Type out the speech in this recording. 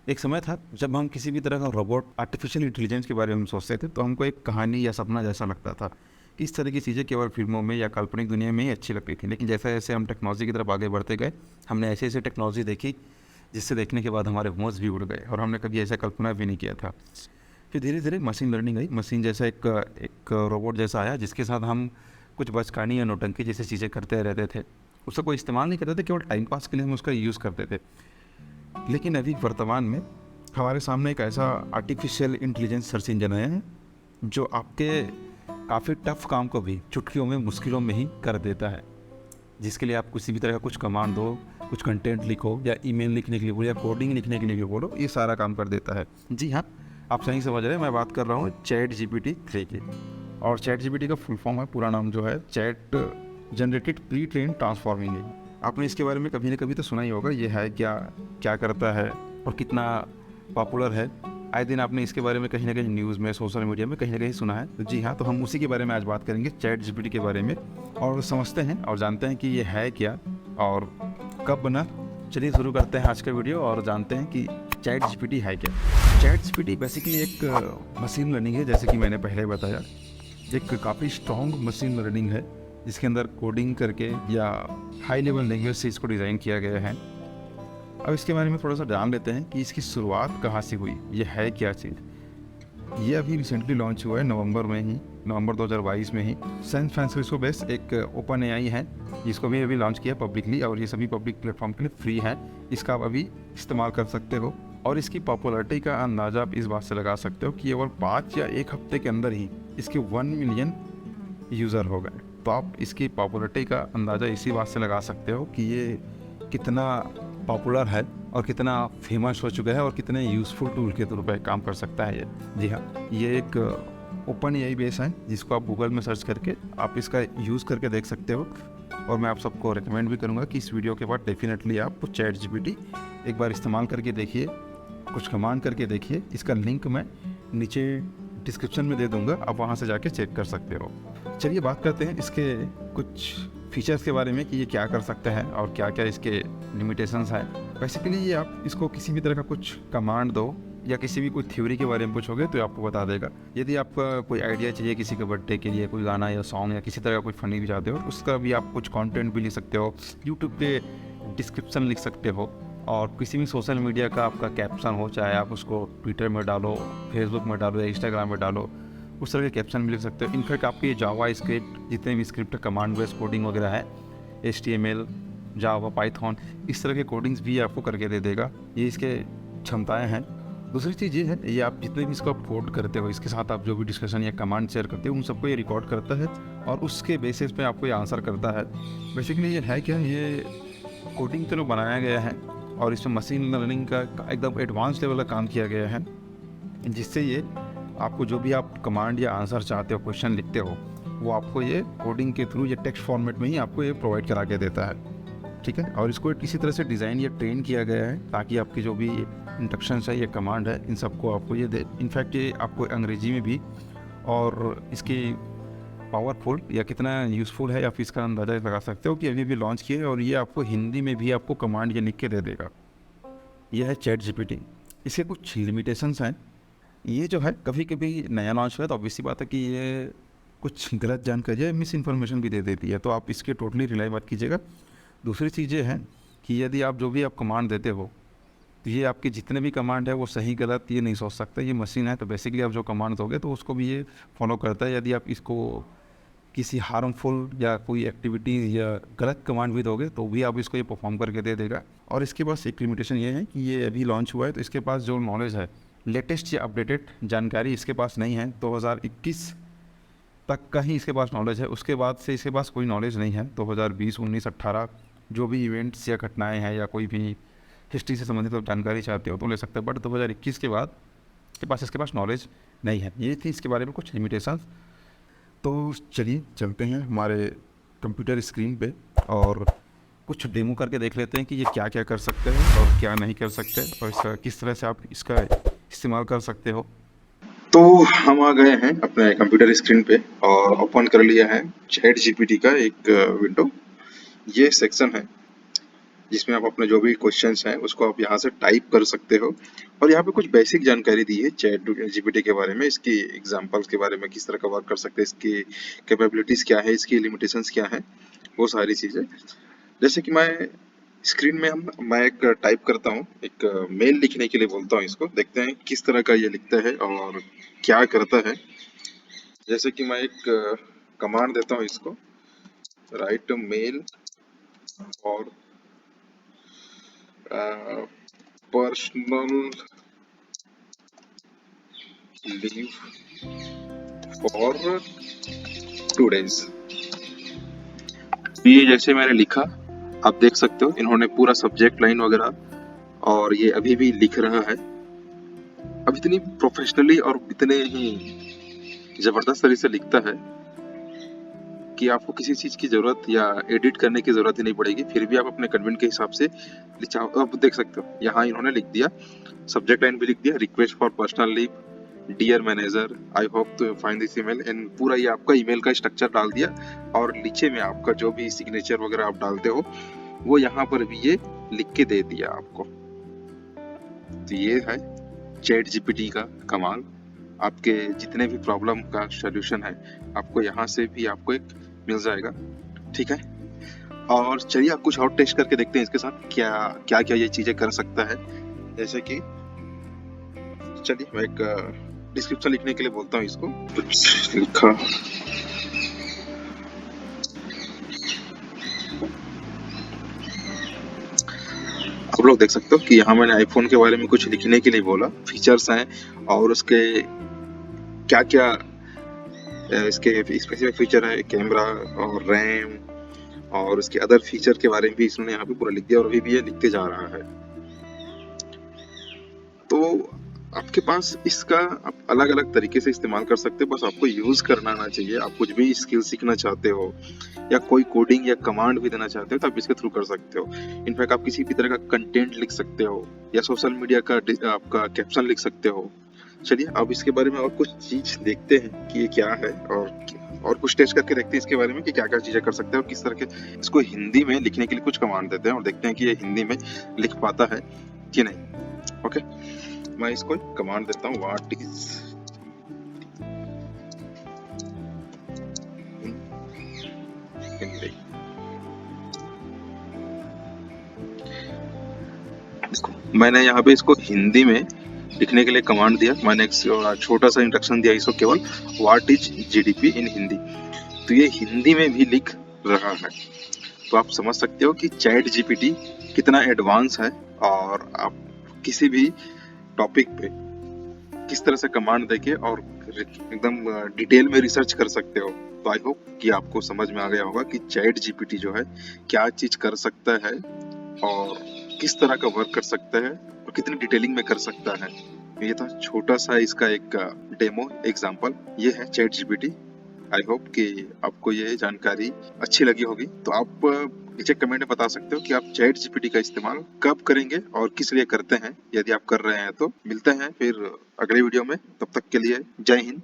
एक समय था जब हम किसी भी तरह का रोबोट आर्टिफिशियल इंटेलिजेंस के बारे में सोचते थे तो हमको एक कहानी या सपना जैसा लगता था कि इस तरह की चीज़ें केवल फिल्मों में या काल्पनिक दुनिया में ही अच्छी लगती थी। लेकिन जैसे जैसे हम टेक्नोलॉजी की तरफ आगे बढ़ते गए, हमने ऐसे ऐसे टेक्नोलॉजी देखी जिससे देखने के बाद हमारे होश भी उड़ गए और हमने कभी ऐसा कल्पना भी नहीं किया था। फिर धीरे धीरे मशीन लर्निंग आई, मशीन जैसा एक रोबोट जैसा आया जिसके साथ हम कुछ बचकानी या नौटंकी जैसी चीज़ें करते रहते थे। उसका कोई इस्तेमाल नहीं करते थे, केवल टाइम पास के लिए हम उसका यूज़ करते थे। लेकिन अभी वर्तमान में हमारे सामने एक ऐसा आर्टिफिशियल इंटेलिजेंस सर्च इंजन आया है जो आपके काफ़ी टफ काम को भी चुटकियों में, मुश्किलों में ही कर देता है। जिसके लिए आप किसी भी तरह का कुछ कमांड दो, कुछ कंटेंट लिखो या ईमेल लिखने के लिए बोलो या कोडिंग लिखने के लिए बोलो, ये सारा काम कर देता है। जी हाँ, आप सही समझ रहे हैं, मैं बात कर रहा हूँ चैट जीपीटी 3 की। और चैट जीपीटी का फुल फॉर्म है, पूरा नाम जो है chat generated pre train transforming है। आपने इसके बारे में कभी ना कभी तो सुना ही होगा, ये है क्या, क्या करता है और कितना पॉपुलर है। आए दिन आपने इसके बारे में कहीं ना कहीं न्यूज़ में, सोशल मीडिया में कहीं ना कहीं सुना है। तो जी हाँ, तो हम उसी के बारे में आज बात करेंगे, चैट जीपीटी के बारे में, और समझते हैं और जानते हैं कि ये है क्या और कब बना। चलिए शुरू करते हैं आज का वीडियो और जानते हैं कि चैट जीपीटी है क्या। चैट जीपीटी बेसिकली एक मशीन लर्निंग है, जैसे कि मैंने पहले बताया। एक काफ़ी स्ट्रॉन्ग मशीन लर्निंग है जिसके अंदर कोडिंग करके या हाई लेवल लैंग्वेज से इसको डिज़ाइन किया गया है। अब इसके बारे में थोड़ा सा जान लेते हैं कि इसकी शुरुआत कहाँ से हुई, ये है क्या चीज़। ये अभी रिसेंटली लॉन्च हुआ है नवंबर में ही, नवंबर 2022 में ही। सैन फ्रांसिस्को बेस्ड एक ओपन एआई है जिसको भी अभी लॉन्च किया पब्लिकली, और ये सभी पब्लिक प्लेटफॉर्म के लिए फ्री है। इसका आप अभी इस्तेमाल कर सकते हो और इसकी पॉपुलैरिटी का अंदाज़ा आप इस बात से लगा सकते हो कि केवल 5 या 1 हफ्ते के अंदर ही इसके 1 मिलियन यूज़र हो गए। तो आप इसकी पॉपुलैरिटी का अंदाज़ा इसी बात से लगा सकते हो कि ये कितना पॉपुलर है और कितना फेमस हो चुका है और कितने यूज़फुल टूल के तौर पर काम कर सकता है ये। जी हाँ, ये एक ओपन एआई बेस है जिसको आप गूगल में सर्च करके आप इसका यूज़ करके देख सकते हो। और मैं आप सबको रिकमेंड भी करूँगा कि इस वीडियो के बाद डेफिनेटली आप चैट जीपीटी एक बार इस्तेमाल करके देखिए, कुछ कमांड करके देखिए। इसका लिंक मैं नीचे डिस्क्रिप्शन में दे दूँगा, आप वहाँ से जाके चेक कर सकते हो। चलिए बात करते हैं इसके कुछ फीचर्स के बारे में कि ये क्या कर सकता है और क्या क्या इसके लिमिटेशंस हैं। बेसिकली ये आप इसको किसी भी तरह का कुछ कमांड दो या किसी भी कोई थ्योरी के बारे में पूछोगे तो आपको बता देगा। यदि आपका कोई आइडिया चाहिए किसी के बर्थडे के लिए, कोई गाना या सॉन्ग या किसी तरह का कोई फनी भी चाहते हो, उसका भी आप कुछ कंटेंट भी लिख सकते हो, यूट्यूब पे डिस्क्रिप्शन लिख सकते हो, और किसी भी सोशल मीडिया का आपका कैप्शन हो, चाहे आप उसको ट्विटर में डालो, फेसबुक में डालो या इंस्टाग्राम में डालो, उस तरह के कैप्शन भी लिख सकते हो। इनफैक्ट आपके ये जावा स्क्रिप्ट, जितने भी स्क्रिप्ट कमांड बेस्ड कोडिंग वगैरह है, HTML, जावा, पाइथन, इस तरह के कोडिंग्स भी आपको करके दे देगा। ये इसके क्षमताएं हैं। दूसरी चीज़ ये है, ये आप जितने भी इसको आप कोड करते हो, इसके साथ आप जो भी डिस्कशन या कमांड शेयर करते हो, उन सबको ये रिकॉर्ड करता है और उसके बेसिस पे आपको ये आंसर करता है। बेसिकली ये है क्या, ये कोडिंग के लिए बनाया गया है और इसमें मशीन लर्निंग का एकदम एडवांस लेवल का काम किया गया है, जिससे ये आपको जो भी आप कमांड या आंसर चाहते हो, क्वेश्चन लिखते हो, वो आपको ये कोडिंग के थ्रू या टेक्स्ट फॉर्मेट में ही आपको ये प्रोवाइड करा के देता है। ठीक है, और इसको किसी तरह से डिज़ाइन या ट्रेन किया गया है ताकि आपकी जो भी इंस्ट्रक्शंस है या कमांड है, इन सबको आपको ये दे। इनफैक्ट ये आपको अंग्रेजी में भी, और इसकी पावरफुल या कितना यूज़फुल है आप इसका अंदाज़ा लगा सकते हो कि अभी भी लॉन्च किया है, और ये आपको हिंदी में भी आपको कमांड ये लिख के दे देगा। यह है चैट जीपीटी। इसके कुछ लिमिटेशंस हैं। ये जो है कभी कभी नया लॉन्च हुआ है तो ऑब्वियसली बात है कि ये कुछ गलत जानकारी या मिस इन्फॉर्मेशन भी दे देती है, तो आप इसके टोटली रिलाई मत कीजिएगा। दूसरी चीज़ ये है कि यदि आप जो भी आप कमांड देते हो, तो ये आपके जितने भी कमांड है वो सही गलत ये नहीं सोच सकता। ये मशीन है, तो बेसिकली आप जो कमांड दोगे तो उसको भी ये फॉलो करता है। यदि आप इसको किसी हार्मफुल या कोई एक्टिविटीज़ या गलत कमांड भी दोगे तो भी आप इसको ये परफॉर्म करके दे देगा। और इसके पास एक लिमिटेशन ये है कि ये अभी लॉन्च हुआ है तो इसके पास जो नॉलेज है, लेटेस्ट या अपडेटेड जानकारी इसके पास नहीं है। 2021 तक का ही इसके पास नॉलेज है, उसके बाद से इसके पास कोई नॉलेज नहीं है। 2020, 19, 18 जो भी इवेंट्स या घटनाएं हैं या कोई भी हिस्ट्री से संबंधित जानकारी चाहते हो तो ले सकते हो, बट 2021 के बाद इसके पास नॉलेज नहीं है। ये थी इसके बारे में कुछ लिमिटेशन। तो चलिए चलते हैं हमारे कंप्यूटर स्क्रीन पे और कुछ डेमो करके देख लेते हैं कि ये क्या क्या कर सकते हैं और क्या नहीं कर सकते, और इसका किस तरह से आप इसका इस्तेमाल कर सकते हो। तो हम आ गए हैं अपने कंप्यूटर स्क्रीन पे और ओपन कर लिया है चैट जीपीटी का एक विंडो। ये सेक्शन है जिसमें आप अपने जो भी क्वेश्चंस हैं उसको आप यहाँ से टाइप कर सकते हो। और यहाँ पे कुछ बेसिक जानकारी दी है चैट जीपीटी के बारे में, इसकी एग्जांपल्स के बारे में, किस तरह का वर्क कर सकते हैं, इसकी कैपेबिलिटीज क्या है, इसकी लिमिटेशंस क्या है, वो सारी चीजें। जैसे कि स्क्रीन में मैं एक टाइप करता हूँ, एक मेल लिखने के लिए बोलता हूँ इसको, देखते हैं किस तरह का ये लिखता है और क्या करता है। जैसे कि मैं एक कमांड देता हूँ इसको, राइट मेल और पर्सनल लीव फॉर 2 days। ये जैसे मैंने लिखा, आप देख सकते हो इन्होंने पूरा सब्जेक्ट लाइन वगैरह, और ये अभी भी लिख रहा है। अब इतनी प्रोफेशनली और इतने ही जबरदस्त तरीके से लिखता है कि आपको किसी चीज की जरूरत या एडिट करने की जरूरत ही नहीं पड़ेगी, फिर भी आप अपने कन्वीनियंट के हिसाब से लिखा। अब देख सकते हो यहाँ इन्होंने लिख दिया, सब्जेक्ट लाइन भी लिख दिया, request for personal leave, dear manager, I hope to find this email, and पूरा ये आपका ईमेल का स्ट्रक्चर डाल दिया। और नीचे में आपका जो भी सिग्नेचर वगैरह आप डालते हो वो यहाँ पर भी ये लिख के दे दिया आपको। तो ये है चैट जीपीटी का कमाल। आपके जितने भी प्रॉब्लम का सॉल्यूशन है आपको यहाँ से भी आपको एक मिल जाएगा, ठीक है। और चलिए आप कुछ और टेस्ट करके देखते हैं इसके साथ क्या क्या क्या ये चीजें कर सकता है। जैसे कि चलिए मैं एक डिस्क्रिप्शन लिखने के लिए बोलता हूँ इसको, कुछ लिखा। आप लोग देख सकते हो कि यहाँ मैंने आईफोन के बारे में कुछ लिखने के लिए बोला, फीचर्स हैं और उसके क्या क्या इसके स्पेसिफिक फीचर है, कैमरा और रैम और उसके अदर फीचर के बारे में भी इसने यहाँ पे पूरा लिख दिया, और अभी भी ये लिखते जा रहा है। तो आपके पास इसका आप अलग अलग तरीके से इस्तेमाल कर सकते हो, बस आपको यूज करना आना चाहिए। आप कुछ भी स्किल सीखना चाहते हो या कोई कोडिंग या कमांड भी देना चाहते हो तो आप इसके थ्रू कर सकते हो। इनफैक्ट आप किसी भी तरह का कंटेंट लिख सकते हो या सोशल मीडिया का आपका कैप्शन लिख सकते हो। चलिए अब इसके बारे में और कुछ चीज देखते हैं कि ये क्या है, और कुछ टेस्ट करके देखते हैं इसके बारे में कि क्या क्या चीजें कर सकते हैं और किस तरह के। इसको हिंदी में लिखने के लिए कुछ कमांड देते हैं और देखते हैं कि ये हिंदी में लिख पाता है कि नहीं। ओके, मैं इसको कमांड देता हूँ, व्हाट इज हिंदी। मैंने यहाँ पे इसको हिंदी में लिखने के लिए कमांड दिया। मैंने एक छोटा सा इंस्ट्रक्शन दिया इसको, केवल what is GDP in Hindi. तो ये हिंदी में भी लिख रहा है। तो आप समझ सकते हो कि चैट जीपीटी कितना एडवांस है, और आप किसी भी टॉपिक पे किस तरह से कमांड देके और एकदम डिटेल में रिसर्च कर सकते हो। तो आई होप कि आपको समझ में आ गया होगा कि चैट जीपीटी जो है क्या चीज कर सकता है और किस तरह का वर्क कर सकता है और कितनी डिटेलिंग में कर सकता है। ये था छोटा सा इसका एक डेमो एग्जांपल। ये है चैट जीपीटी। आई होप कि आपको ये जानकारी अच्छी लगी होगी। तो आप नीचे कमेंट में बता सकते हो कि आप चैट जीपीटी का इस्तेमाल कब करेंगे और किस लिए करते हैं। यदि आप कर रहे हैं तो मिलते हैं फिर अगले वीडियो में, तब तक के लिए जय हिंद।